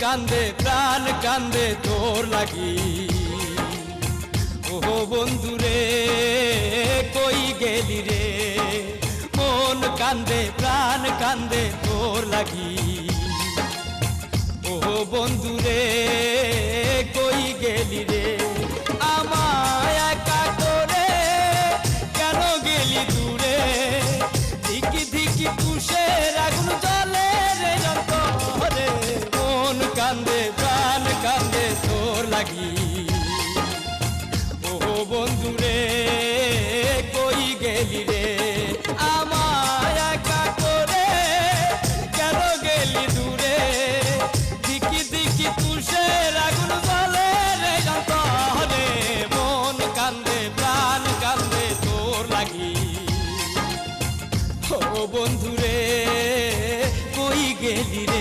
কান্দে প্রাণ কান্দে তোর লাগি। ও বন্ধুরে কই গেলি রে, মন কান্দে প্রাণ কান্দে তোর লাগি। ও বন্ধুরে কই গেলি রে, আমায় একা করে কেন গেলি দূরে। ধিকি ধিকি তুষের আগুন জ্বলে রে অন্তরে, মন কান্দে প্রাণ কান্দে তোর লাগি। ও বন্ধুরে কই গেলি রে, আমায় একা করে কেন গেলি দূরে। দিকি দিকি তুষের আগুন জ্বলে রে অন্তরে, মন কান্দে প্রাণ কান্দে তোর লাগি। ও বন্ধুরে কই গেলি রে।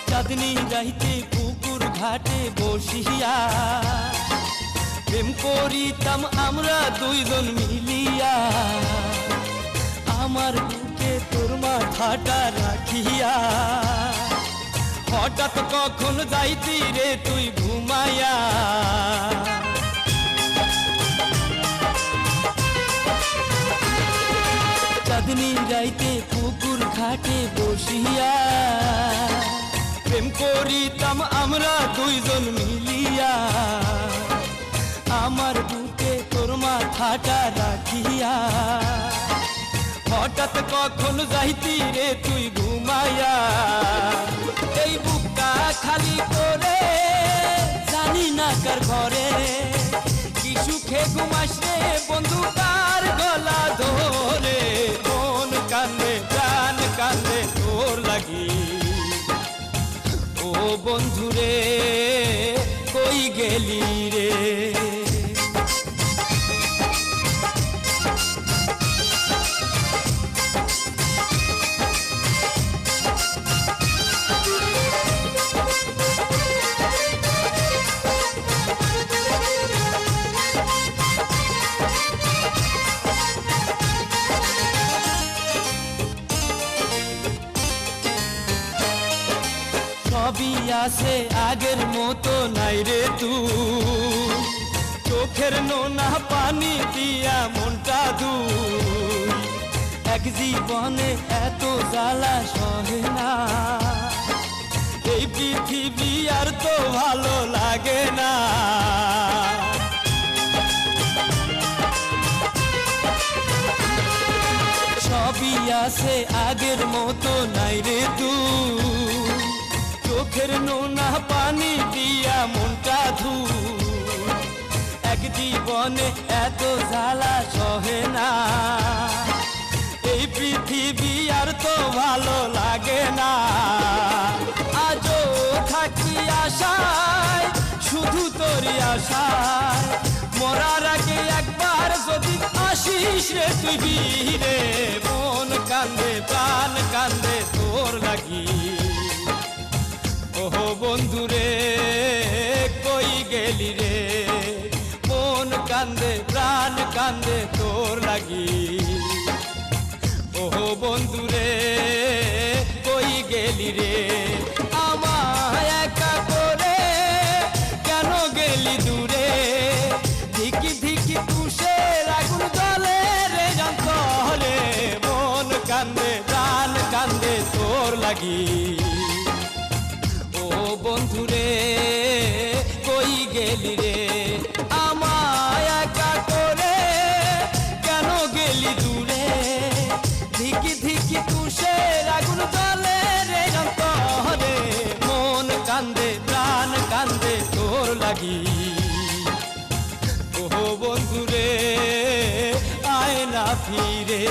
চাঁদনি যাইতে পুকুর ঘাটে বসিয়া, প্রেম করিতাম আমরা দুইজন মিলিয়া। আমার বুকে তোর মাথাটা রাখিয়া, হঠাৎ কখন যাইতি রে তুই ঘুমাইয়া। চাঁদনি যাইতে পুকুর ঘাটে বসিয়া, প্রেম করিতাম আমরা দুইজন মিলিয়া। আমার বুকে তোর মাথাটা রাখিয়া, হঠাৎ কখন যাইতি রে তুই ঘুমাইয়া। এই বুকটা খালি করে জানি না কার ঘরে, কি সুখে ঘুমাস রে বন্ধু কার গলা ধরে। মন কান্দে প্রাণ কান্দে তোর লাগি। ও বন্ধুরে কই গেলি রে। সবই আছে আগের মতো নাই রে তুই, চোখের নোনা পানি দিয়া মনটা দুই। এক জীবনে এত জ্বালা সহে না, এই পৃথিবী আর তো ভালো লাগে না। সবই আছে আগের মতো নাই রে তুই, চোখের নোনা পানি দিয়া মনটা ধুই। এক জীবনে এত জ্বালা সহে না, এই পৃথিবী আর তো ভালো লাগে না। আজও থাকি আশায়, শুধু তোরই আশায়, মরার আগে একবার যদি আসিস রে তুই ফিরে। মন কান্দে প্রাণ কান্দে তোর লাগি। ও বন্ধুরে কই গেলি রে, মন কান্দে প্রাণ কান্দে তোর লাগি। ও বন্ধুরে কই গেলি রে, আমায় একা করে কেন গেলি দূরে। ধিকি ধিকি তুষের আগুন জ্বলে রে অন্তরে, মন কান্দে প্রাণ কান্দে তোর লাগি। ও বন্ধুরে কই গেলি রে, আমায় একা করে কেন গেলি দূরে। ধিকি ধিকি তুষের আগুন জ্বলে রে অন্তরে, মন কান্দে প্রাণ কান্দে তোর লাগি। ও বন্ধুরে আয় না ফিরে।